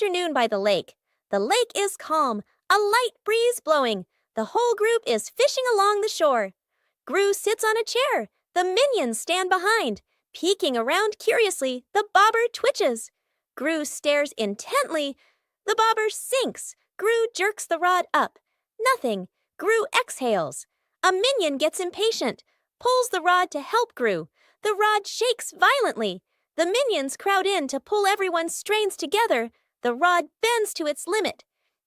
afternoon by the lake. The lake is calm, a light breeze blowing. The whole group is fishing along the shore. Gru sits on a chair. The minions stand behind. Peeking around curiously, the bobber twitches. Gru stares intently. The bobber sinks. Gru jerks the rod up. Nothing. Gru exhales. A minion gets impatient, pulls the rod to help Gru. The rod shakes violently. The minions crowd in to pull everyone's strains together. The rod bends to its limit.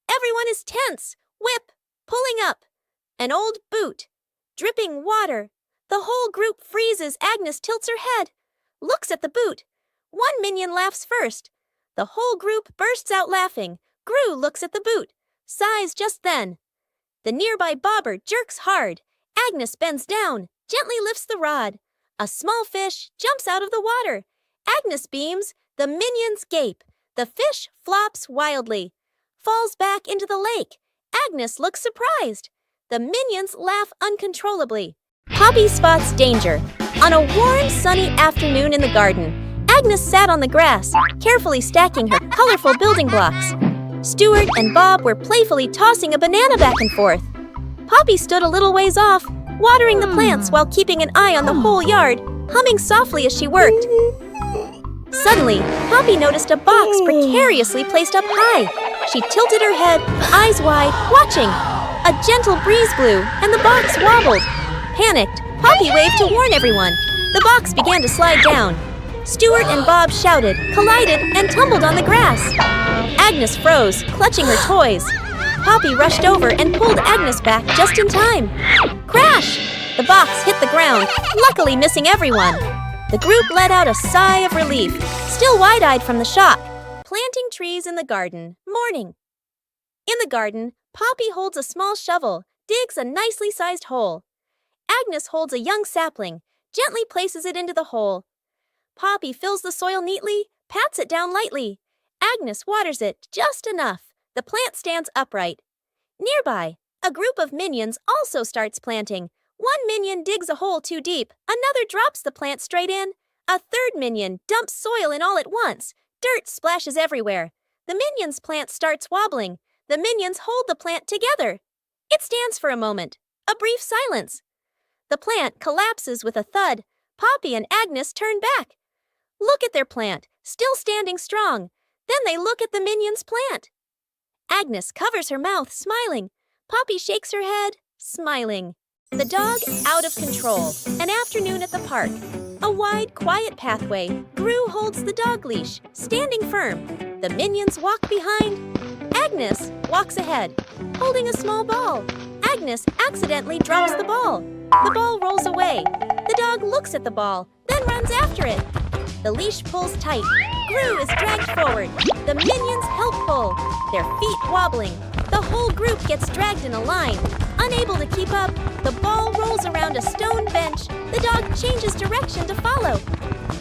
Everyone is tense. Whip, pulling up. An old boot. Dripping water. The whole group freezes. Agnes tilts her head. Looks at the boot. One minion laughs first. The whole group bursts out laughing. Gru looks at the boot. Sighs just then. The nearby bobber jerks hard. Agnes bends down, gently lifts the rod. A small fish jumps out of the water. Agnes beams. The minions gape. The fish flops wildly. Falls back into the lake. Agnes looks surprised. The minions laugh uncontrollably. Poppy spots danger. On a warm, sunny afternoon in the garden, Agnes sat on the grass, carefully stacking her colorful building blocks. Stuart and Bob were playfully tossing a banana back and forth. Poppy stood a little ways off, watering the plants while keeping an eye on the whole yard, humming softly as she worked. Suddenly, Poppy noticed a box precariously placed up high. She tilted her head, eyes wide, watching. A gentle breeze blew, and the box wobbled. Panicked, Poppy waved to warn everyone. The box began to slide down. Stuart and Bob shouted, collided, and tumbled on the grass. Agnes froze, clutching her toys. Poppy rushed over and pulled Agnes back just in time. Crash! The box hit the ground, luckily missing everyone. The group let out a sigh of relief, still wide-eyed from the shock. Planting trees in the garden, morning. In the garden, Poppy holds a small shovel, digs a nicely sized hole. Agnes holds a young sapling, gently places it into the hole. Poppy fills the soil neatly, pats it down lightly. Agnes waters it just enough. The plant stands upright. Nearby, a group of minions also starts planting. One minion digs a hole too deep. Another drops the plant straight in. A third minion dumps soil in all at once. Dirt splashes everywhere. The minion's plant starts wobbling. The minions hold the plant together. It stands for a moment. A brief silence. The plant collapses with a thud. Poppy and Agnes turn back. Look at their plant, still standing strong. Then they look at the minion's plant. Agnes covers her mouth, smiling. Poppy shakes her head, smiling. The dog out of control. An afternoon at the park. A wide, quiet pathway. Gru holds the dog leash, standing firm. The minions walk behind. Agnes walks ahead, holding a small ball. Agnes accidentally drops the ball. The ball rolls away. The dog looks at the ball, then runs after it. The leash pulls tight. Gru is dragged forward. The minions help pull, their feet wobbling. The whole group gets dragged in a line. Unable to keep up, the ball rolls around a stone bench. The dog changes direction to follow.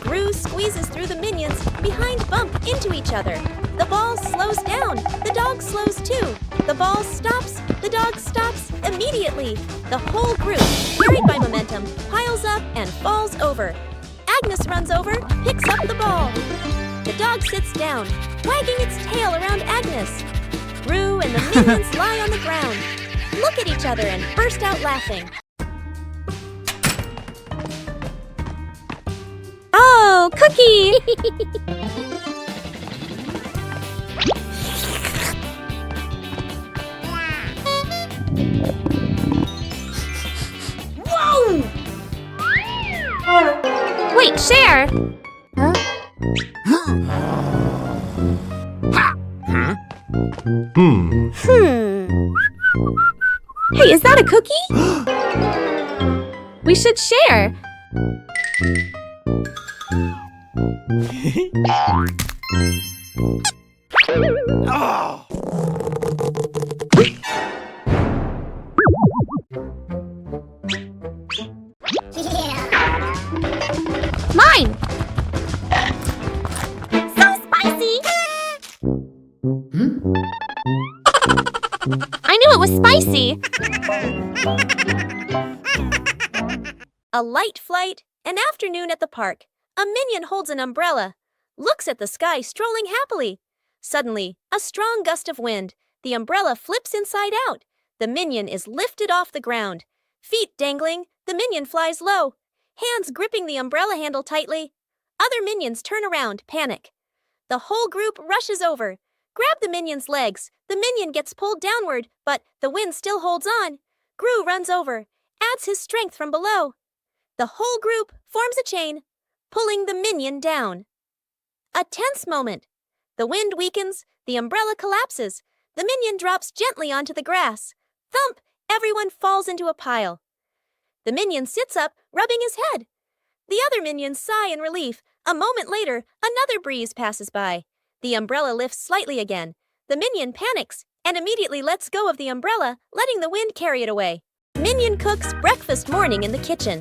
Gru squeezes through the minions, behind bump into each other. The ball slows down. The dog slows too. The ball stops. The dog stops immediately. The whole group, carried by momentum, piles up and falls over. Agnes runs over, picks up the ball. The dog sits down, wagging its tail around Agnes. Gru and the minions lie on the ground, look at each other and burst out laughing. Oh, Cookie! Whoa! Wait, share! Huh? Hey, is that a cookie? We should share. Oh. Mine! So spicy! I knew it was spicy! A light flight, an afternoon at the park. A minion holds an umbrella, looks at the sky strolling happily. Suddenly, a strong gust of wind. The umbrella flips inside out. The minion is lifted off the ground. Feet dangling, the minion flies low. Hands gripping the umbrella handle tightly. Other minions turn around, panic. The whole group rushes over. Grab the minion's legs. The minion gets pulled downward, but the wind still holds on. Gru runs over, adds his strength from below. The whole group forms a chain, pulling the minion down. A tense moment. The wind weakens, the umbrella collapses. The minion drops gently onto the grass. Thump! Everyone falls into a pile. The minion sits up, rubbing his head. The other minions sigh in relief. A moment later, another breeze passes by. The umbrella lifts slightly again. The minion panics and immediately lets go of the umbrella, letting the wind carry it away. Minion cooks breakfast morning in the kitchen.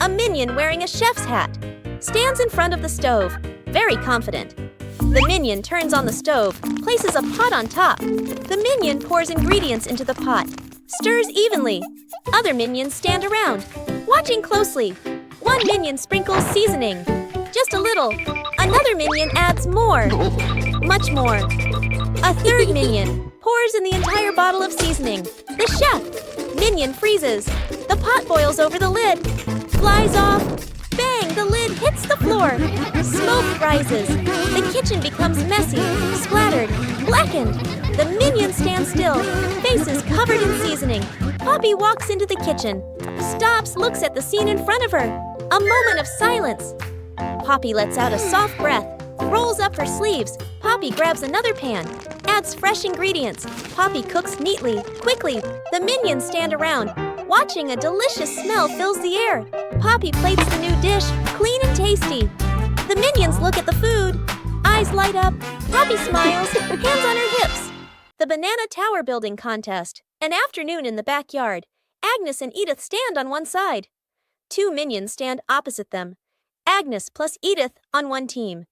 A minion wearing a chef's hat stands in front of the stove, very confident. The minion turns on the stove, places a pot on top. The minion pours ingredients into the pot, stirs evenly. Other minions stand around, watching closely. One minion sprinkles seasoning, just a little. Another minion adds more, much more. A third minion pours in the entire bottle of seasoning. The chef minion freezes. The pot boils over the lid, flies off. Bang! The lid hits the floor. Smoke rises. The kitchen becomes messy, splattered, blackened. The minion stands still, faces covered in seasoning. Poppy walks into the kitchen, stops, looks at the scene in front of her. A moment of silence. Poppy lets out a soft breath, rolls up her sleeves. Poppy grabs another pan, adds fresh ingredients. Poppy cooks neatly, quickly. The minions stand around, watching. A delicious smell fills the air. Poppy plates the new dish, clean and tasty. The minions look at the food. Eyes light up. Poppy smiles, hands on her hips. The Banana Tower Building Contest. An afternoon in the backyard. Agnes and Edith stand on one side. Two minions stand opposite them. Agnes plus Edith on one team.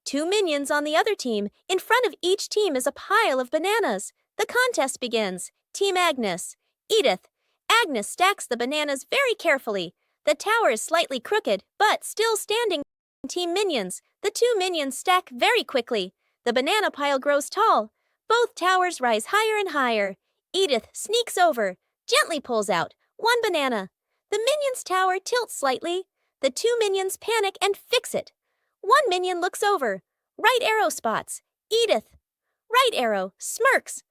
Two minions on the other team. In front of each team is a pile of bananas. The contest begins. Team Agnes. Edith. Agnes stacks the bananas very carefully. The tower is slightly crooked, but still standing. Team Minions. The two minions stack very quickly. The banana pile grows tall. Both towers rise higher and higher. Edith sneaks over, gently pulls out one banana. The minion's tower tilts slightly. The two minions panic and fix it. One minion looks over. Right arrow spots. Edith. Right arrow. Smirks.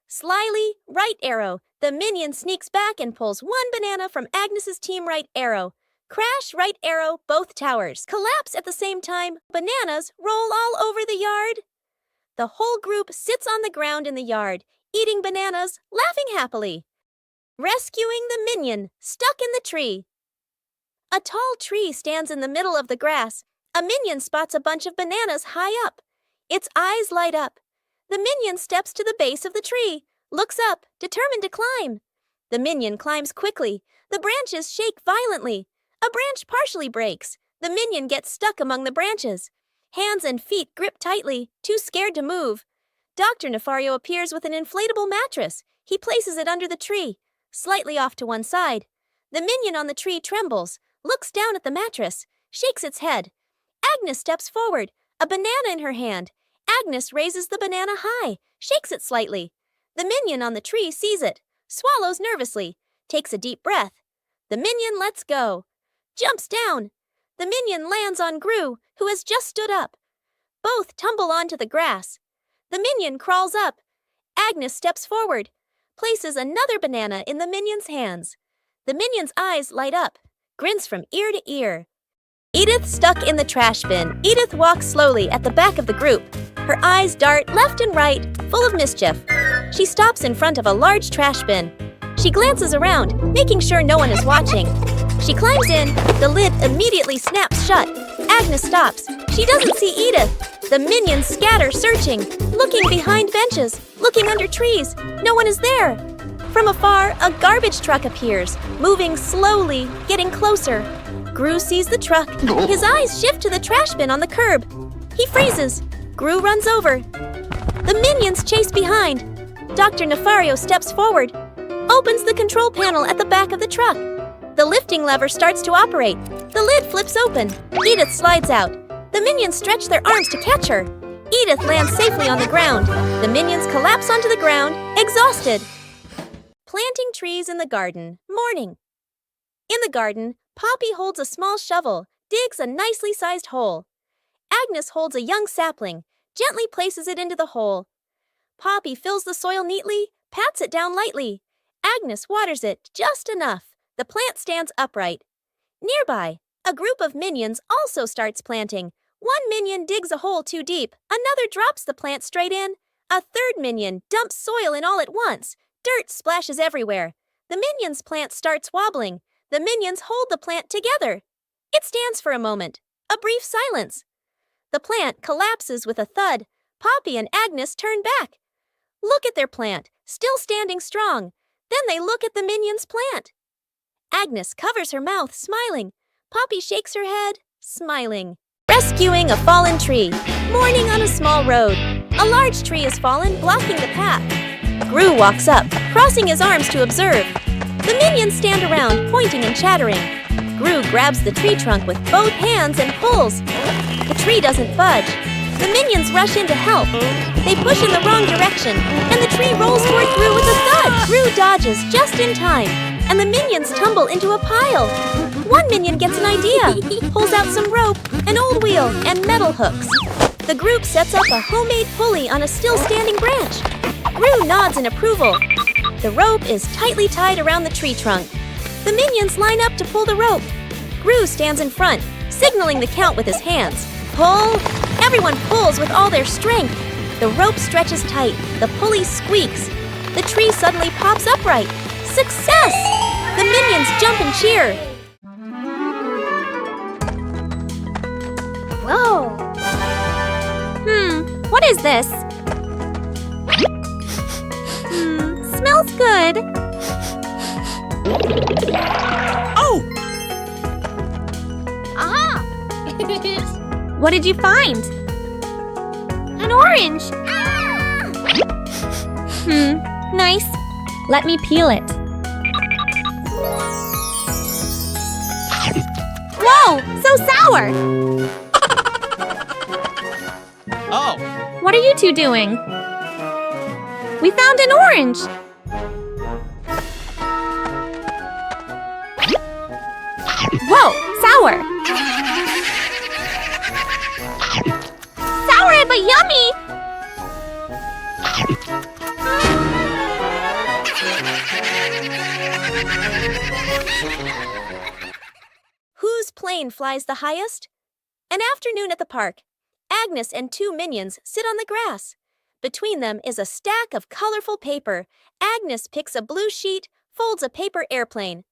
Slyly, right arrow. The minion sneaks back and pulls one banana from Agnes's team. Right arrow. Crash, right arrow, both towers collapse at the same time. Bananas roll all over the yard. The whole group sits on the ground in the yard, eating bananas, laughing happily. Rescuing the minion, stuck in the tree. A tall tree stands in the middle of the grass. A minion spots a bunch of bananas high up. Its eyes light up. The minion steps to the base of the tree, looks up, determined to climb. The minion climbs quickly. The branches shake violently. A branch partially breaks. The minion gets stuck among the branches. Hands and feet grip tightly, too scared to move. Dr. Nefario appears with an inflatable mattress. He places it under the tree, slightly off to one side. The minion on the tree trembles, looks down at the mattress, shakes its head. Agnes steps forward, a banana in her hand. Agnes raises the banana high, shakes it slightly. The minion on the tree sees it, swallows nervously, takes a deep breath. The minion lets go, jumps down. The minion lands on Gru, who has just stood up. Both tumble onto the grass. The minion crawls up. Agnes steps forward, places another banana in the minion's hands. The minion's eyes light up, grins from ear to ear. Edith stuck in the trash bin. Edith walks slowly at the back of the group. Her eyes dart left and right, full of mischief. She stops in front of a large trash bin. She glances around, making sure no one is watching. She climbs in. The lid immediately snaps shut. Agnes stops. She doesn't see Edith. The minions scatter, searching, looking behind benches, looking under trees. No one is there. From afar, a garbage truck appears, moving slowly, getting closer. Gru sees the truck. His eyes shift to the trash bin on the curb. He freezes. Gru runs over. The minions chase behind. Dr. Nefario steps forward, opens the control panel at the back of the truck. The lifting lever starts to operate. The lid flips open. Edith slides out. The minions stretch their arms to catch her. Edith lands safely on the ground. The minions collapse onto the ground, exhausted. Planting trees in the garden. Morning. In the garden, Poppy holds a small shovel, digs a nicely sized hole. Agnes holds a young sapling, gently places it into the hole. Poppy fills the soil neatly, pats it down lightly. Agnes waters it just enough. The plant stands upright. Nearby, a group of minions also starts planting. One minion digs a hole too deep. Another drops the plant straight in. A third minion dumps soil in all at once. Dirt splashes everywhere. The minion's plant starts wobbling. The minions hold the plant together. It stands for a moment. A brief silence. The plant collapses with a thud. Poppy and Agnes turn back. Look at their plant, still standing strong. Then they look at the minion's plant. Agnes covers her mouth, smiling. Poppy shakes her head, smiling. Rescuing a fallen tree. Morning on a small road. A large tree has fallen, blocking the path. Gru walks up, crossing his arms to observe. The minions stand around, pointing and chattering. Gru grabs the tree trunk with both hands and pulls. The tree doesn't budge. The minions rush in to help. They push in the wrong direction, and the tree rolls toward Gru with a thud. Gru dodges just in time, and the minions tumble into a pile. One minion gets an idea, pulls out some rope, an old wheel, and metal hooks. The group sets up a homemade pulley on a still-standing branch. Gru nods in approval. The rope is tightly tied around the tree trunk. The minions line up to pull the rope. Gru stands in front, signaling the count with his hands. Pull! Everyone pulls with all their strength. The rope stretches tight. The pulley squeaks. The tree suddenly pops upright. Success! The minions jump and cheer. Whoa! What is this? Smells good. Oh! Aha! What did you find? An orange! Nice. Let me peel it. Whoa! So sour! Oh! What are you two doing? We found an orange. Whoa, sour. Sour but yummy! Whose plane flies the highest? An afternoon at the park. Agnes and two minions sit on the grass. Between them is a stack of colorful paper. Agnes picks a blue sheet, folds a paper airplane.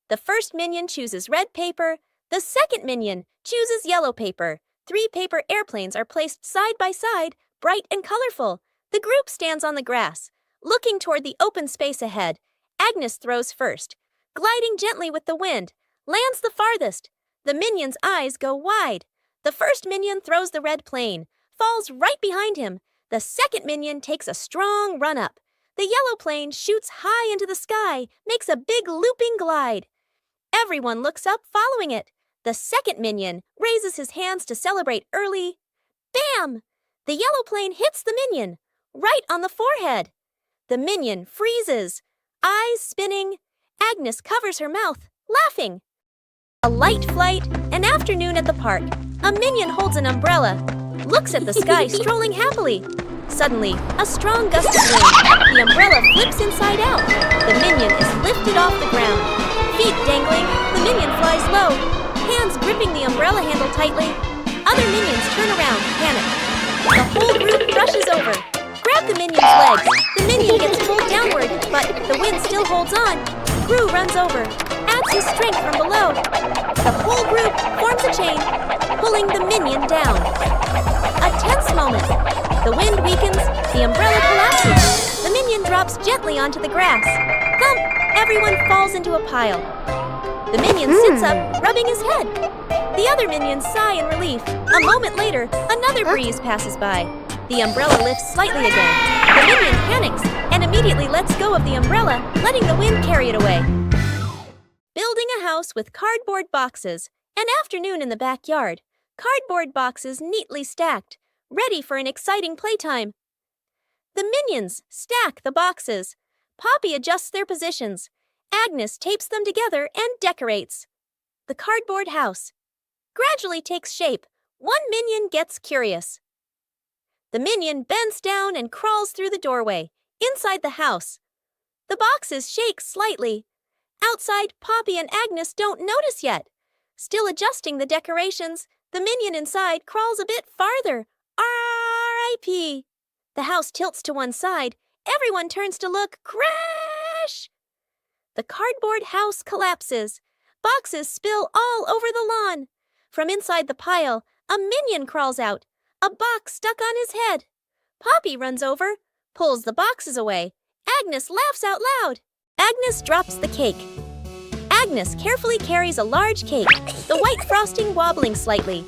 The first minion chooses red paper. The second minion chooses yellow paper. 3 paper airplanes are placed side by side, bright and colorful. The group stands on the grass, looking toward the open space ahead. Agnes throws first, gliding gently with the wind, lands the farthest. The minion's eyes go wide. The first minion throws the red plane, falls right behind him. The second minion takes a strong run up. The yellow plane shoots high into the sky, makes a big looping glide. Everyone looks up, following it. The second minion raises his hands to celebrate early. Bam! The yellow plane hits the minion, right on the forehead. The minion freezes, eyes spinning. Agnes covers her mouth, laughing. A light flight, an afternoon at the park. A minion holds an umbrella, looks at the sky, strolling happily. Suddenly, a strong gust of wind. The umbrella flips inside out. The minion is lifted off the ground. Feet dangling, the minion flies low, hands gripping the umbrella handle tightly. Other minions turn around, panicked. The whole group rushes over. Grab the minion's legs. The minion gets pulled downward, but the wind still holds on. Gru runs over, adds his strength from below. The whole group forms a chain, pulling the minion down. A tense moment. The wind weakens, the umbrella collapses. The minion drops gently onto the grass. Thump! Everyone falls into a pile. The minion sits up, rubbing his head. The other minions sigh in relief. A moment later, another breeze passes by. The umbrella lifts slightly again. The minion panics and immediately lets go of the umbrella, letting the wind carry it away. Building a house with cardboard boxes. An afternoon in the backyard. Cardboard boxes neatly stacked. ready for an exciting playtime. The minions stack the boxes. Poppy adjusts their positions. Agnes tapes them together and decorates. The cardboard house gradually takes shape. One minion gets curious. The minion bends down and crawls through the doorway, inside the house. The boxes shake slightly. Outside, Poppy and Agnes don't notice yet. Still adjusting the decorations, the minion inside crawls a bit farther. R.I.P. The house tilts to one side. Everyone turns to look. Crash! The cardboard house collapses. Boxes spill all over the lawn. From inside the pile, a minion crawls out. A box stuck on his head. Poppy runs over, pulls the boxes away. Agnes laughs out loud. Agnes drops the cake. Agnes carefully carries a large cake, the white frosting wobbling slightly.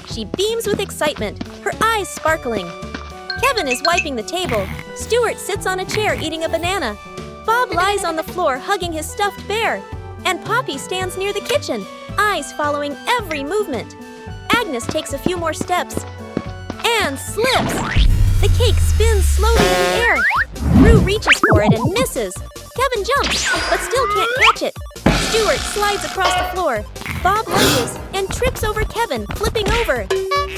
She beams with excitement, her eyes sparkling. Kevin is wiping the table. Stuart sits on a chair eating a banana. Bob lies on the floor hugging his stuffed bear. And Poppy stands near the kitchen, eyes following every movement. Agnes takes a few more steps and slips. The cake spins slowly in the air. Gru reaches for it and misses. Kevin jumps, but still can't catch it. Stuart slides across the floor. Bob lunges and trips over Kevin, flipping over.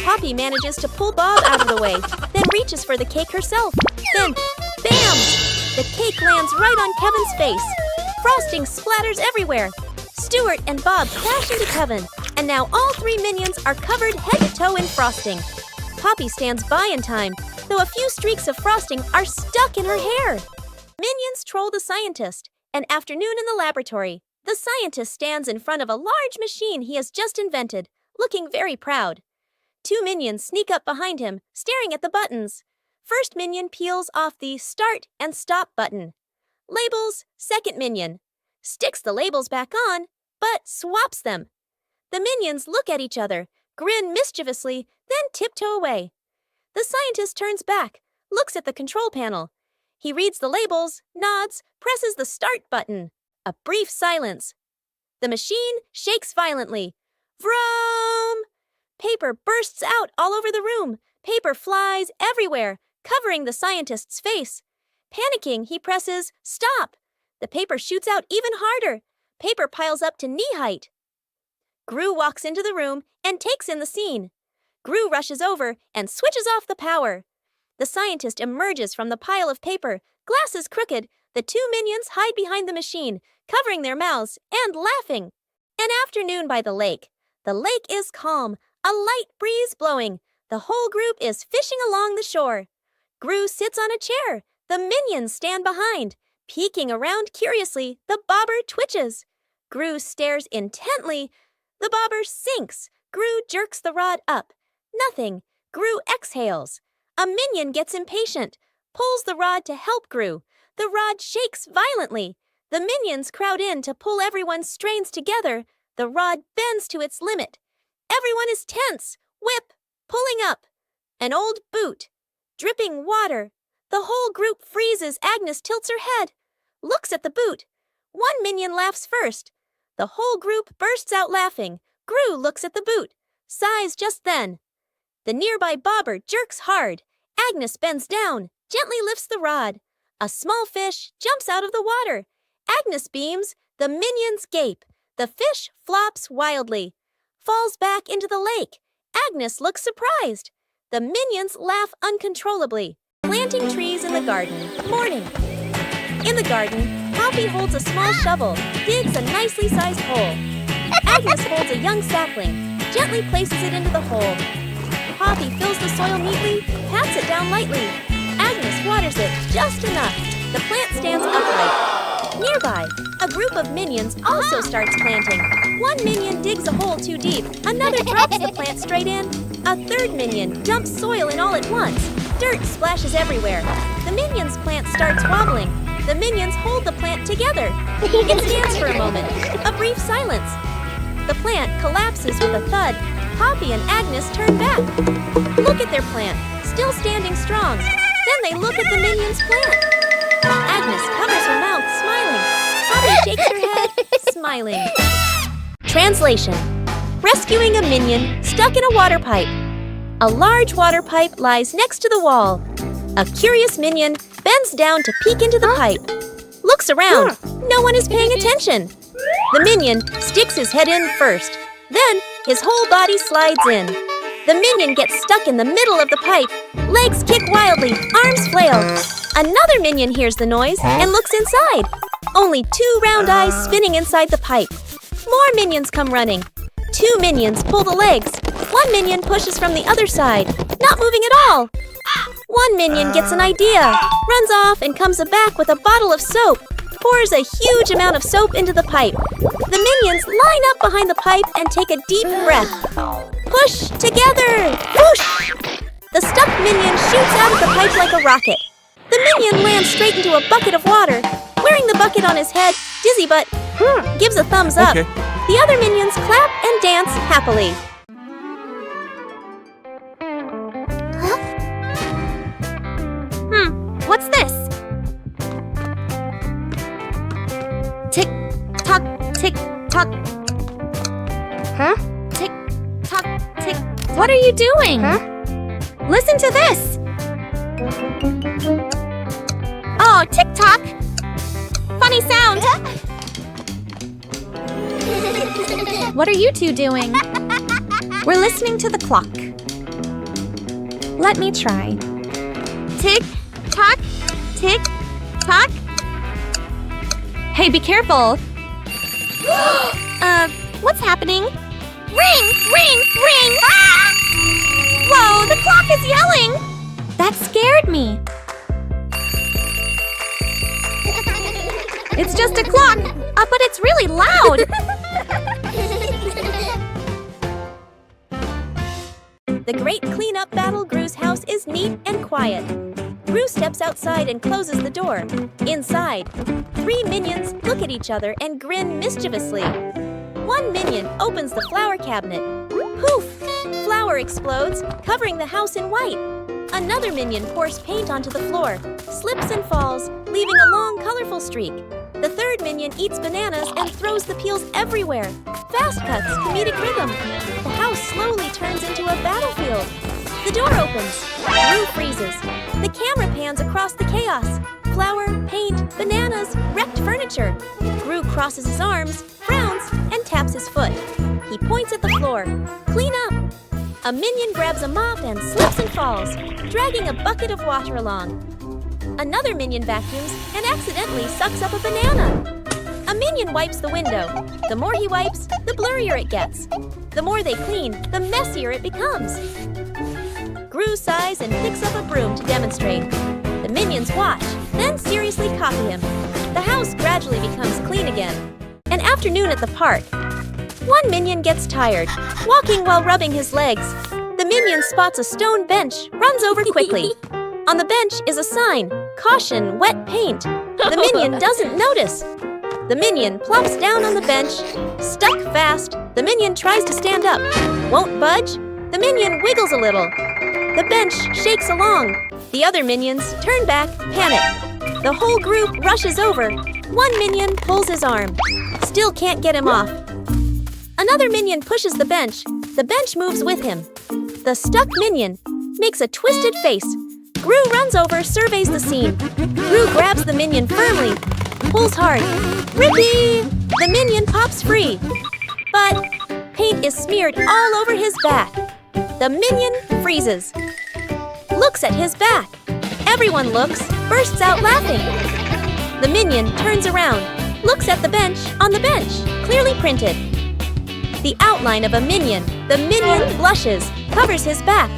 Poppy manages to pull Bob out of the way, then reaches for the cake herself. Then, bam! The cake lands right on Kevin's face. Frosting splatters everywhere. Stuart and Bob crash into Kevin, and now all three minions are covered head to toe in frosting. Poppy stands by in time, though a few streaks of frosting are stuck in her hair. Minions troll the scientist. An afternoon in the laboratory. The scientist stands in front of a large machine he has just invented, looking very proud. Two minions sneak up behind him, staring at the buttons. First minion peels off the start and stop button. Labels, second minion. Sticks the labels back on, but swaps them. The minions look at each other, grin mischievously, then tiptoe away. The scientist turns back, looks at the control panel. He reads the labels, nods, presses the start button. A brief silence. The machine shakes violently. Vroom! Paper bursts out all over the room. Paper flies everywhere, covering the scientist's face. Panicking, he presses stop. The paper shoots out even harder. Paper piles up to knee height. Gru walks into the room and takes in the scene. Gru rushes over and switches off the power. The scientist emerges from the pile of paper, glasses crooked. The two minions hide behind the machine, covering their mouths and laughing. An afternoon by the lake. The lake is calm, a light breeze blowing. The whole group is fishing along the shore. Gru sits on a chair. The minions stand behind. Peeking around curiously, the bobber twitches. Gru stares intently. The bobber sinks. Gru jerks the rod up. Nothing. Gru exhales. A minion gets impatient, pulls the rod to help Gru. The rod shakes violently. The minions crowd in to pull everyone's strains together. The rod bends to its limit. Everyone is tense. Whip, pulling up. An old boot. Dripping water. The whole group freezes. Agnes tilts her head. Looks at the boot. One minion laughs first. The whole group bursts out laughing. Gru looks at the boot. Sighs just then. The nearby bobber jerks hard. Agnes bends down, gently lifts the rod. A small fish jumps out of the water. Agnes beams. The minions gape. The fish flops wildly. Falls back into the lake. Agnes looks surprised. The minions laugh uncontrollably. Planting trees in the garden. Morning. In the garden, Poppy holds a small shovel, digs a nicely sized hole. Agnes holds a young sapling, gently places it into the hole. Poppy fills the soil neatly, pats it down lightly. Agnes waters it just enough. The plant stands upright. Nearby, a group of minions also starts planting. One minion digs a hole too deep. Another drops the plant straight in. A third minion dumps soil in all at once. Dirt splashes everywhere. The minions' plant starts wobbling. The minions hold the plant together. It stands for a moment. A brief silence. The plant collapses with a thud. Poppy and Agnes turn back. Look at their plant, still standing strong. Then they look at the minions' plant. Agnes covers her mouth, smiling. Poppy shakes her head, smiling. Translation. Rescuing a minion stuck in a water pipe. A large water pipe lies next to the wall. A curious minion bends down to peek into the pipe. Looks around. No one is paying attention. The minion sticks his head in first. Then his whole body slides in. The minion gets stuck in the middle of the pipe. Legs kick wildly, arms flail. Another minion hears the noise and looks inside. Only 2 round eyes spinning inside the pipe. More minions come running. 2 minions pull the legs. 1 minion pushes from the other side, not moving at all. 1 minion gets an idea, runs off and comes back with a bottle of soap, pours a huge amount of soap into the pipe. The minions line up behind the pipe and take a deep breath. Push together! Whoosh! The stuck minion shoots out of the pipe like a rocket. The minion lands straight into a bucket of water. Wearing the bucket on his head, dizzy but gives a thumbs up. Okay. The other minions clap and dance happily. What's this? Tick tock, tick tock. Huh? Tick tock, tick. What are you doing? Huh? Listen to this. Oh, tick tock. Funny sound. What are you two doing? We're listening to the clock. Let me try. Tick tock, tick tock. Hey, be careful. What's happening? Ring, ring, ring! Ah! Whoa, the clock is yelling! That scared me. It's just a clock, but it's really loud. The great cleanup battle Gru's house is neat and quiet. Gru steps outside and closes the door. Inside, 3 minions look at each other and grin mischievously. 1 minion opens the flower cabinet. Poof! Flour explodes, covering the house in white. Another minion pours paint onto the floor, slips and falls, leaving a long, colorful streak. The 3rd minion eats bananas and throws the peels everywhere. Fast cuts, comedic rhythm. The house slowly turns into a battlefield. The door opens. Gru freezes. The camera pans across the chaos. Flour, paint, bananas, wrecked furniture. Gru crosses his arms, frowns, and taps his foot. He points at the floor. Clean up! A minion grabs a mop and slips and falls, dragging a bucket of water along. Another minion vacuums and accidentally sucks up a banana. A minion wipes the window. The more he wipes, the blurrier it gets. The more they clean, the messier it becomes. Gru sighs and picks up a broom to demonstrate. The minions watch, then seriously copy him. The house gradually becomes clean again. An afternoon at the park. 1 minion gets tired, walking while rubbing his legs. The minion spots a stone bench, runs over quickly. On the bench is a sign, "Caution, wet paint." The minion doesn't notice. The minion plops down on the bench, stuck fast. The minion tries to stand up, won't budge. The minion wiggles a little. The bench shakes along. The other minions turn back, panic. The whole group rushes over. 1 minion pulls his arm. Still can't get him off. Another minion pushes the bench. The bench moves with him. The stuck minion makes a twisted face. Gru runs over, surveys the scene. Gru grabs the minion firmly, pulls hard. Rippee! The minion pops free. But paint is smeared all over his back. The minion freezes. Looks at his back. Everyone looks, bursts out laughing. The minion turns around, looks at the bench on the bench, clearly printed. The outline of a minion. The minion blushes, covers his back.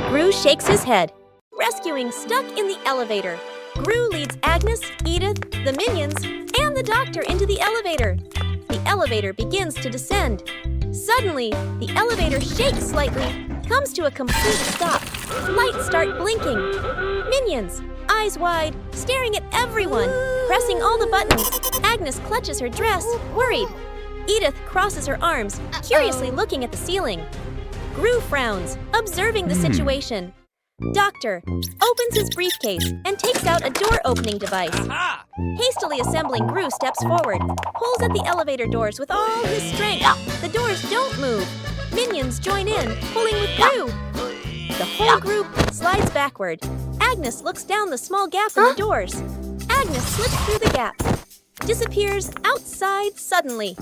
Gru shakes his head. Rescuing stuck in the elevator. Gru leads Agnes, Edith, the minions, and the doctor into the elevator. The elevator begins to descend. Suddenly, the elevator shakes slightly, comes to a complete stop. Lights start blinking. Minions, eyes wide, staring at everyone, pressing all the buttons. Agnes clutches her dress, worried. Edith crosses her arms, curiously looking at the ceiling. Gru frowns, observing the situation. Doctor opens his briefcase and takes out a door-opening device. Hastily assembling, Gru steps forward, pulls at the elevator doors with all his strength. The doors don't move. Minions join in, pulling with Gru. The whole group slides backward. Agnes looks down the small gap in the doors. Agnes slips through the gap. Disappears outside suddenly.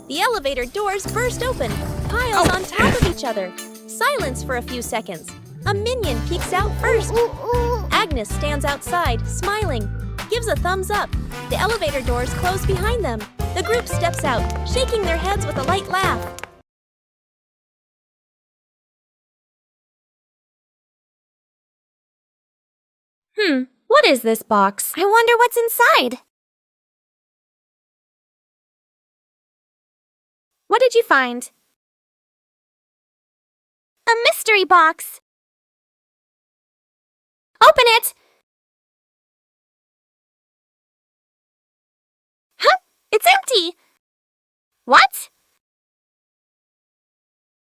The elevator doors burst open, piles on top of each other. Silence for a few seconds. A minion peeks out first. Agnes stands outside, smiling, gives a thumbs up. The elevator doors close behind them. The group steps out, shaking their heads with a light laugh. What is this box? I wonder what's inside. What did you find? A mystery box. Open it! Huh? It's empty! What?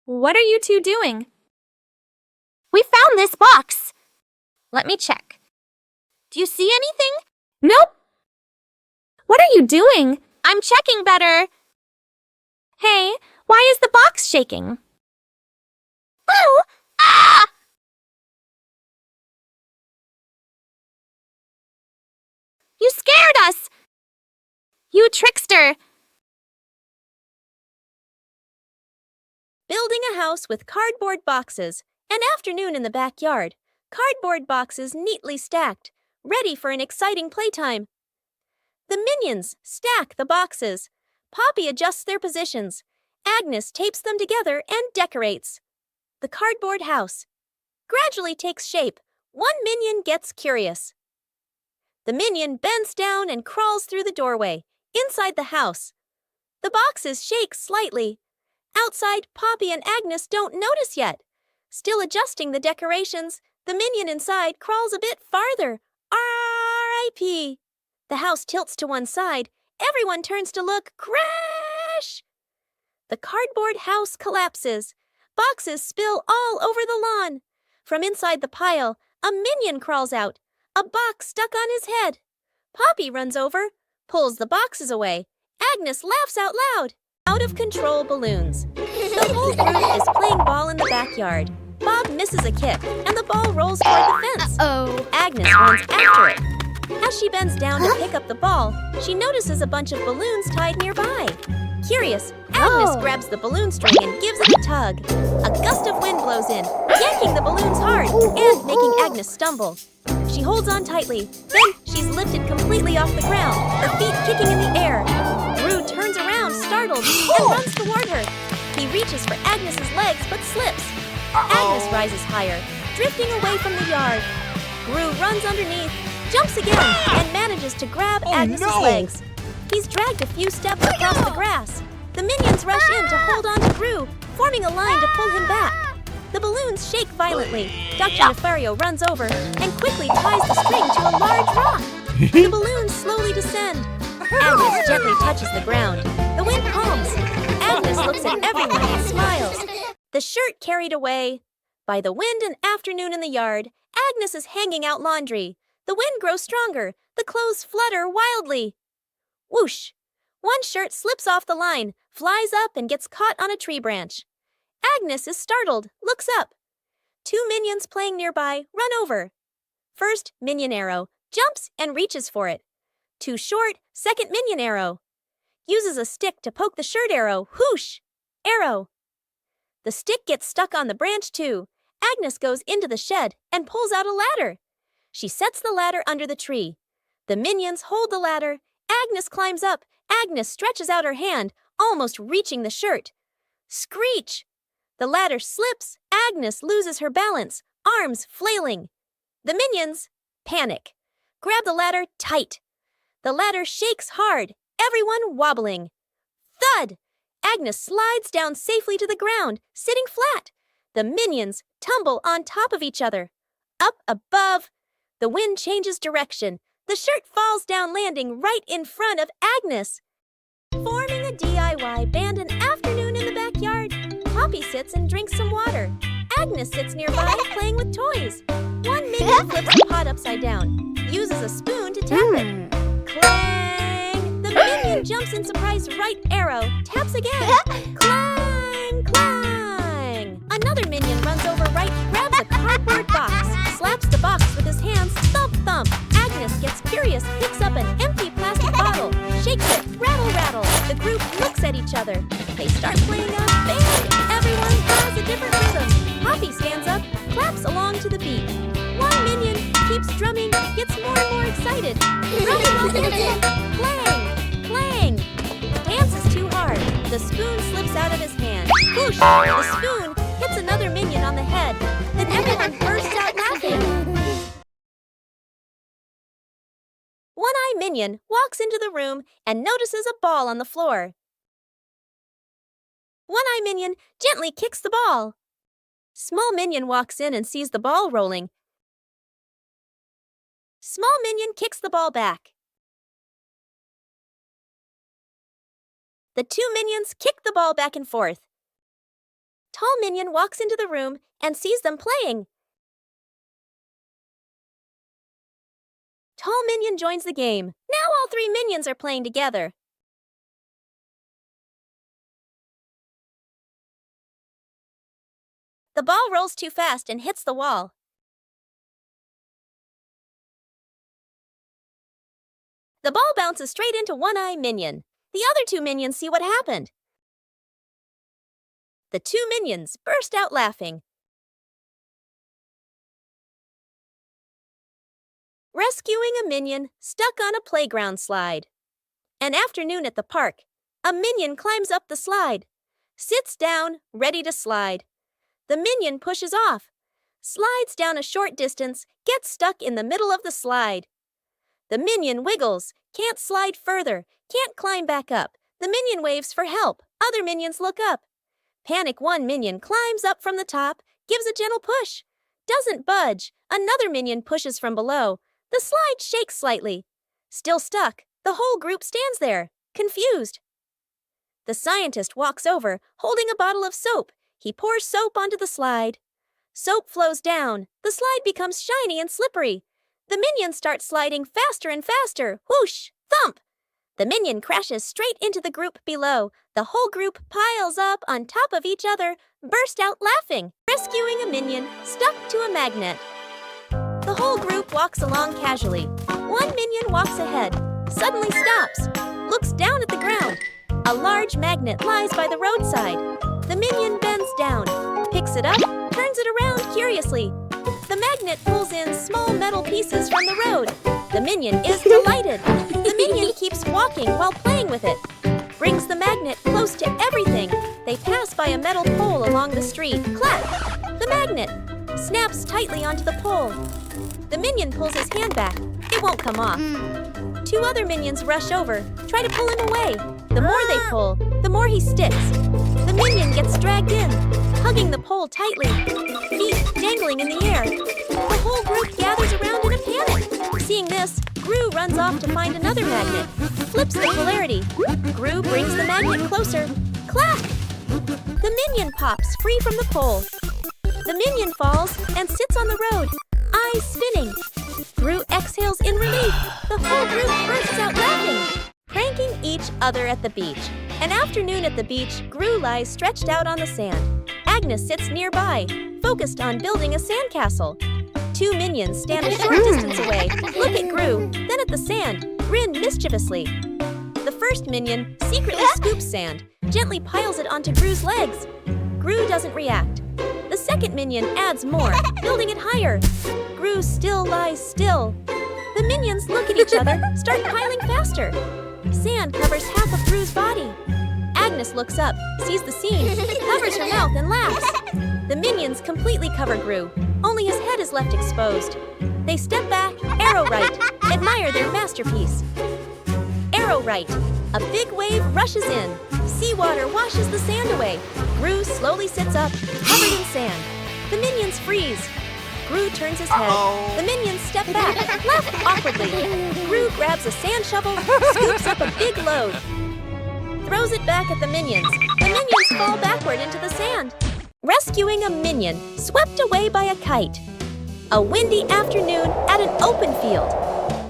What are you two doing? We found this box. Let me check. Do you see anything? Nope. What are you doing? I'm checking better. Hey, why is the box shaking? Oh! Ah! You scared us! You trickster! Building a house with cardboard boxes. An afternoon in the backyard. Cardboard boxes neatly stacked, ready for an exciting playtime. The minions stack the boxes. Poppy adjusts their positions. Agnes tapes them together and decorates. The cardboard house gradually takes shape. One minion gets curious. The minion bends down and crawls through the doorway, inside the house. The boxes shake slightly. Outside, Poppy and Agnes don't notice yet. Still adjusting the decorations, the minion inside crawls a bit farther. R.I.P. The house tilts to one side. Everyone turns to look. Crash! The cardboard house collapses. Boxes spill all over the lawn. From inside the pile, a minion crawls out. A box stuck on his head. Poppy runs over, pulls the boxes away. Agnes laughs out loud. Out of control balloons. The whole group is playing ball in the backyard. Bob misses a kick, and the ball rolls toward the fence. Agnes runs after it. As she bends down to pick up the ball, she notices a bunch of balloons tied nearby. Curious, Agnes grabs the balloon string and gives it a tug. A gust of wind blows in, yanking the balloons hard and making Agnes stumble. She holds on tightly. Then she's lifted completely off the ground, her feet kicking in the air. Gru turns around, startled, and runs toward her. He reaches for Agnes's legs but slips. Agnes rises higher, drifting away from the yard. Gru runs underneath, jumps again, and manages to grab Agnes's legs. He's dragged a few steps across the grass. The minions rush in to hold on to Gru, forming a line to pull him back. The balloons shake violently. Dr. Nefario runs over and quickly ties the string to a large rock. The balloons slowly descend. Agnes gently touches the ground. The wind calms. Agnes looks at everyone and smiles. The shirt carried away. By the wind and afternoon in the yard, Agnes is hanging out laundry. The wind grows stronger. The clothes flutter wildly. Whoosh! One shirt slips off the line, flies up, and gets caught on a tree branch. Agnes is startled, looks up. Two minions playing nearby run over. First minion arrow jumps and reaches for it. Too short, second minion arrow. Uses a stick to poke the shirt arrow. Whoosh! Arrow. The stick gets stuck on the branch too. Agnes goes into the shed and pulls out a ladder. She sets the ladder under the tree. The minions hold the ladder. Agnes climbs up. Agnes stretches out her hand, almost reaching the shirt. Screech! The ladder slips. Agnes loses her balance, arms flailing. The minions panic. Grab the ladder tight. The ladder shakes hard, everyone wobbling. Thud! Agnes slides down safely to the ground, sitting flat. The minions tumble on top of each other. Up above, the wind changes direction. The shirt falls down, landing right in front of Agnes. Forming a DIY band an afternoon in the backyard. Poppy sits and drinks some water. Agnes sits nearby playing with toys. One minion flips the pot upside down, uses a spoon to tap it. Clang! The minion jumps in surprise right arrow, taps again. Clang! Clang! Another minion runs over right other. They start playing a band. Everyone has a different rhythm. Poppy stands up, claps along to the beat. One minion keeps drumming, gets more and more excited. Drumming while dancing. Clang! Clang! Dance is too hard. The spoon slips out of his hand. Whoosh! The spoon hits another minion on the head. Then everyone bursts out laughing. One-Eye Minion walks into the room and notices a ball on the floor. One-Eye Minion gently kicks the ball. Small Minion walks in and sees the ball rolling. Small Minion kicks the ball back. The two minions kick the ball back and forth. Tall Minion walks into the room and sees them playing. Tall Minion joins the game. Now all three minions are playing together. The ball rolls too fast and hits the wall. The ball bounces straight into One-Eye Minion. The other two minions see what happened. The two minions burst out laughing. Rescuing a minion stuck on a playground slide. An afternoon at the park. A minion climbs up the slide. Sits down, ready to slide. The minion pushes off. Slides down a short distance, gets stuck in the middle of the slide. The minion wiggles, can't slide further, can't climb back up. The minion waves for help. Other minions look up. Panic one minion climbs up from the top, gives a gentle push. Doesn't budge. Another minion pushes from below. The slide shakes slightly. Still stuck, the whole group stands there, confused. The scientist walks over, holding a bottle of soap. He pours soap onto the slide. Soap flows down. The slide becomes shiny and slippery. The minions start sliding faster and faster. Whoosh! Thump! The minion crashes straight into the group below. The whole group piles up on top of each other, burst out laughing, rescuing a minion stuck to a magnet. The whole group walks along casually. One minion walks ahead, suddenly stops, looks down at the ground. A large magnet lies by the roadside. The minion bends down, picks it up, turns it around curiously. The magnet pulls in small metal pieces from the road. The minion is delighted. The minion keeps walking while playing with it. Brings the magnet close to everything. They pass by a metal pole along the street. Clap! The magnet snaps tightly onto the pole. The minion pulls his hand back. It won't come off. Two other minions rush over, try to pull him away. The more they pull, the more he sticks. The minion gets dragged in, hugging the pole tightly, feet dangling in the air. The whole group gathers around in a panic. Seeing this, Gru runs off to find another magnet, flips the polarity. Gru brings the magnet closer. Clap! The minion pops free from the pole. The minion falls and sits on the road, eyes spinning. Gru exhales in relief. The whole group bursts out laughing, pranking each other at the beach. An afternoon at the beach, Gru lies stretched out on the sand. Agnes sits nearby, focused on building a sandcastle. Two minions stand a short distance away, look at Gru, then at the sand, grin mischievously. The first minion secretly scoops sand, gently piles it onto Gru's legs. Gru doesn't react. The second minion adds more, building it higher. Gru still lies still. The minions look at each other, start piling faster. Sand covers half of Gru's body. Agnes looks up, sees the scene, covers her mouth and laughs. The minions completely cover Gru. Only his head is left exposed. They step back, arrow right, admire their masterpiece. Arrow right. A big wave rushes in. Seawater washes the sand away. Gru slowly sits up, covered in sand. The minions freeze. Gru turns his head. The minions step back, laugh awkwardly. Gru grabs a sand shovel, scoops up a big load, throws it back at the minions. The minions fall backward into the sand. Rescuing a minion swept away by a kite. A windy afternoon at an open field.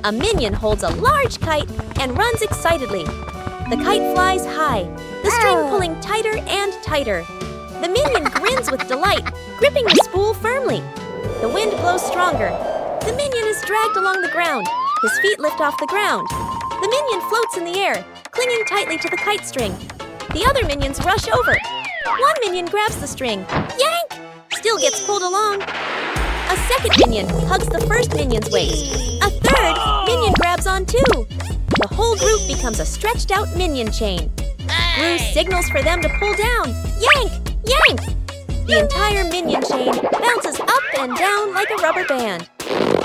A minion holds a large kite and runs excitedly. The kite flies high, the string pulling tighter and tighter. The minion grins with delight, gripping the spool firmly. The wind blows stronger. The minion is dragged along the ground. His feet lift off the ground. The minion floats in the air, clinging tightly to the kite string. The other minions rush over. One minion grabs the string. Yank! Still gets pulled along. A second minion hugs the first minion's waist. A third minion grabs on too. The whole group becomes a stretched out minion chain. Gru signals for them to pull down. Yank! Yank! The entire minion chain bounces up and down like a rubber band.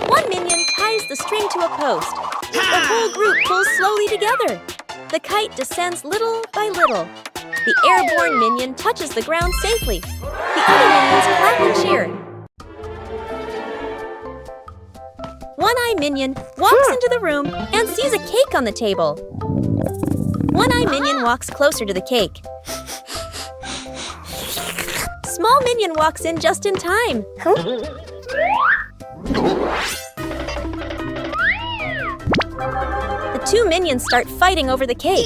One minion ties the string to a post. The whole group pulls slowly together. The kite descends little by little. The airborne minion touches the ground safely. The other minions clap and cheer. One-Eye Minion walks into the room and sees a cake on the table. One-Eye Minion walks closer to the cake. Small Minion walks in just in time. The two minions start fighting over the cake.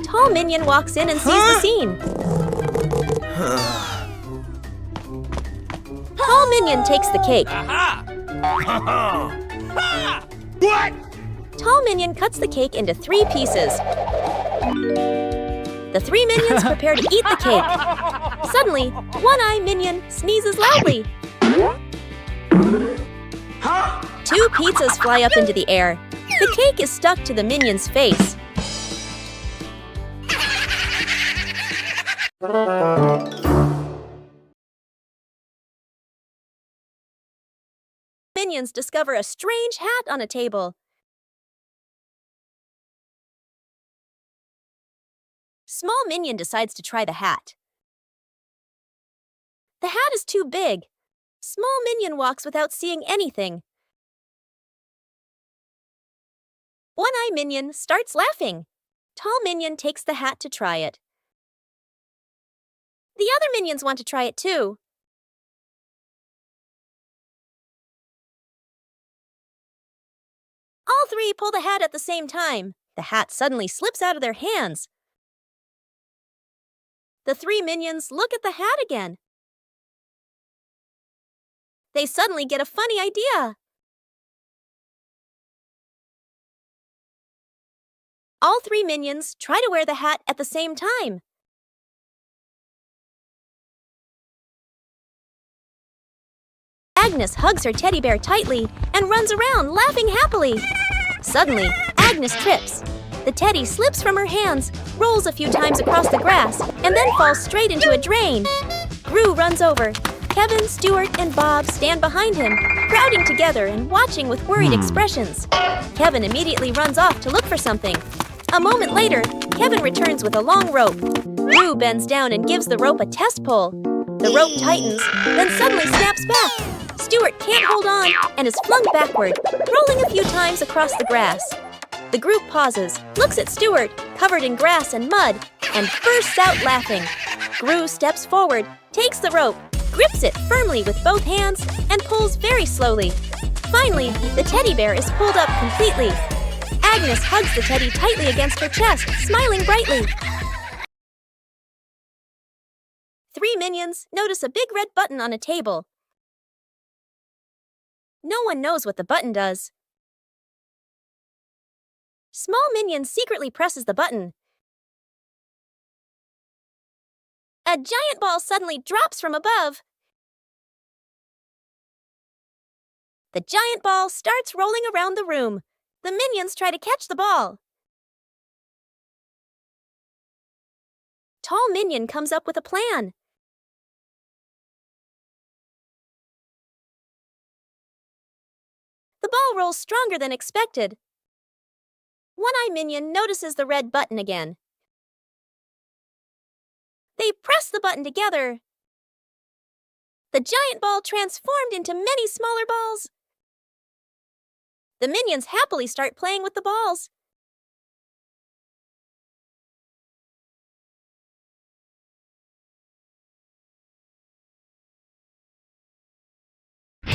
Tall Minion walks in and sees the scene. Tall Minion takes the cake. What? Tall Minion cuts the cake into 3 pieces. The 3 minions prepare to eat the cake. Suddenly, One-Eye Minion sneezes loudly. 2 pizzas fly up into the air. The cake is stuck to the minion's face. Minions discover a strange hat on a table. Small Minion decides to try the hat. The hat is too big. Small Minion walks without seeing anything. One-Eye Minion starts laughing. Tall Minion takes the hat to try it. The other minions want to try it too. All 3 pull the hat at the same time. The hat suddenly slips out of their hands. The 3 minions look at the hat again. They suddenly get a funny idea. All 3 minions try to wear the hat at the same time. Agnes hugs her teddy bear tightly and runs around laughing happily. Suddenly, Agnes trips. The teddy slips from her hands, rolls a few times across the grass, and then falls straight into a drain. Gru runs over. Kevin, Stuart, and Bob stand behind him, crowding together and watching with worried expressions. Kevin immediately runs off to look for something. A moment later, Kevin returns with a long rope. Gru bends down and gives the rope a test pull. The rope tightens, then suddenly snaps back. Stuart can't hold on and is flung backward, rolling a few times across the grass. The group pauses, looks at Stuart, covered in grass and mud, and bursts out laughing. Gru steps forward, takes the rope, grips it firmly with both hands, and pulls very slowly. Finally, the teddy bear is pulled up completely. Agnes hugs the teddy tightly against her chest, smiling brightly. 3 minions notice a big red button on a table. No one knows what the button does. Small Minion secretly presses the button. A giant ball suddenly drops from above. The giant ball starts rolling around the room. The minions try to catch the ball. Tall Minion comes up with a plan. The ball rolls stronger than expected. One-Eye Minion notices the red button again. They press the button together. The giant ball transformed into many smaller balls. The minions happily start playing with the balls.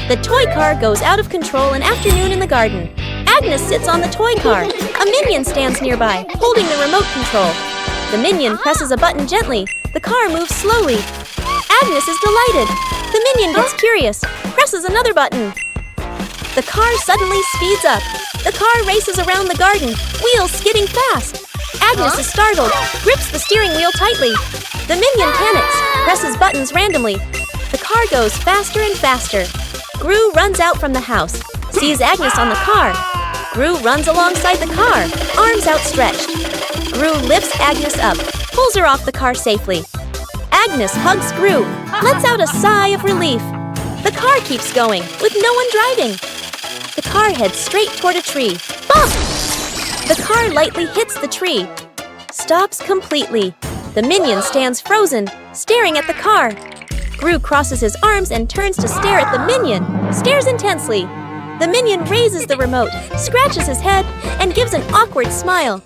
The toy car goes out of control an afternoon in the garden. Agnes sits on the toy car. A minion stands nearby, holding the remote control. The minion presses a button gently. The car moves slowly. Agnes is delighted. The minion gets curious, presses another button. The car suddenly speeds up. The car races around the garden, wheels skidding fast. Agnes is startled, grips the steering wheel tightly. The minion panics, presses buttons randomly. The car goes faster and faster. Gru runs out from the house, sees Agnes on the car. Gru runs alongside the car, arms outstretched. Gru lifts Agnes up, pulls her off the car safely. Agnes hugs Gru, lets out a sigh of relief. The car keeps going, with no one driving. The car heads straight toward a tree. Bump! The car lightly hits the tree. Stops completely. The minion stands frozen, staring at the car. Gru crosses his arms and turns to stare at the minion, stares intensely. The minion raises the remote, scratches his head, and gives an awkward smile.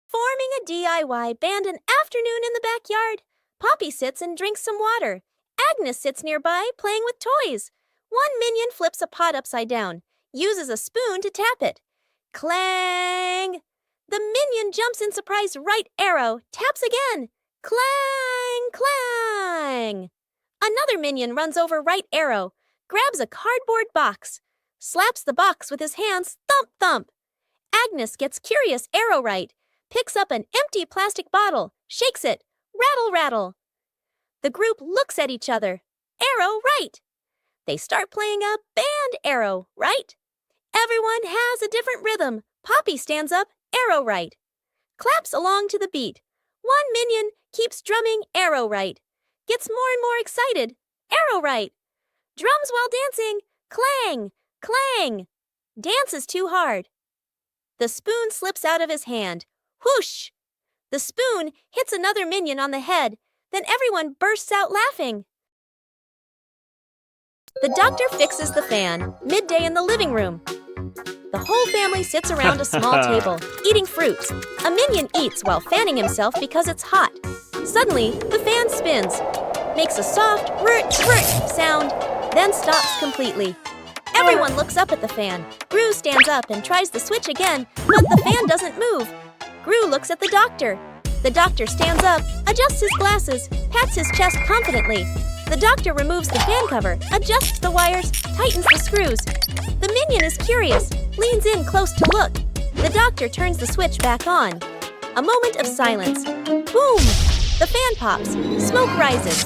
Forming a DIY band an afternoon in the backyard. Poppy sits and drinks some water. Agnes sits nearby, playing with toys. One minion flips a pot upside down, uses a spoon to tap it. Clang! The minion jumps in surprise right arrow, taps again. Clang! Clang! Another minion runs over right arrow, grabs a cardboard box, slaps the box with his hands, thump thump. Agnes gets curious arrow right, picks up an empty plastic bottle, shakes it, rattle rattle. The group looks at each other. Arrow right. They start playing a band arrow right. Everyone has a different rhythm. Poppy stands up, arrow right. Claps along to the beat. One minion keeps drumming arrow right. Gets more and more excited. Arrow right. Drums while dancing. Clang, clang. Dance is too hard. The spoon slips out of his hand. Whoosh! The spoon hits another minion on the head. Then everyone bursts out laughing. The doctor fixes the fan, midday in the living room. The whole family sits around a small table, eating fruits. A minion eats while fanning himself because it's hot. Suddenly, the fan spins, makes a soft rrt sound, then stops completely. Everyone looks up at the fan. Gru stands up and tries the switch again, but the fan doesn't move. Gru looks at the doctor. The doctor stands up, adjusts his glasses, pats his chest confidently. The doctor removes the fan cover, adjusts the wires, tightens the screws. The minion is curious, leans in close to look. The doctor turns the switch back on. A moment of silence. Boom! The fan pops. Smoke rises.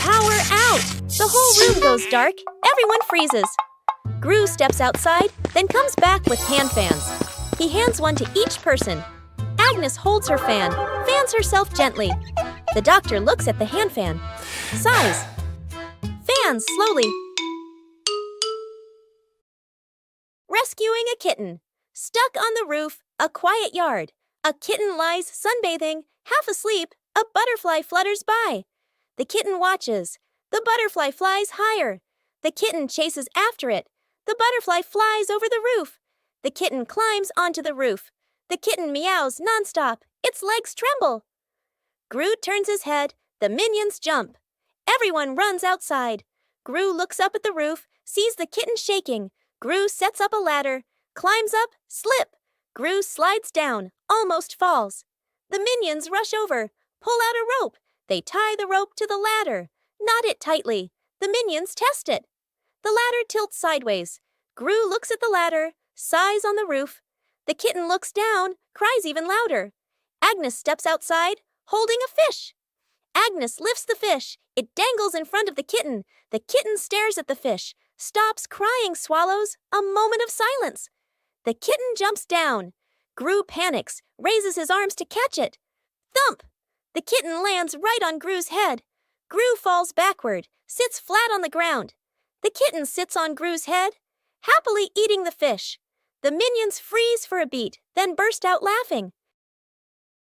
Power out! The whole room goes dark. Everyone freezes. Gru steps outside, then comes back with hand fans. He hands one to each person. Agnes holds her fan, fans herself gently. The doctor looks at the hand fan, sighs, fans slowly. Rescuing a kitten. Stuck on the roof, a quiet yard. A kitten lies sunbathing, half asleep. A butterfly flutters by. The kitten watches. The butterfly flies higher. The kitten chases after it. The butterfly flies over the roof. The kitten climbs onto the roof. The kitten meows nonstop. Its legs tremble. Gru turns his head. The minions jump. Everyone runs outside. Gru looks up at the roof, sees the kitten shaking. Gru sets up a ladder, climbs up, slip. Gru slides down, almost falls. The minions rush over, pull out a rope. They tie the rope to the ladder, knot it tightly. The minions test it. The ladder tilts sideways. Gru looks at the ladder, sighs on the roof. The kitten looks down, cries even louder. Agnes steps outside, holding a fish. Agnes lifts the fish. It dangles in front of the kitten. The kitten stares at the fish, stops crying, swallows. A moment of silence. The kitten jumps down. Gru panics, raises his arms to catch it. Thump! The kitten lands right on Gru's head. Gru falls backward, sits flat on the ground. The kitten sits on Gru's head, happily eating the fish. The minions freeze for a beat, then burst out laughing.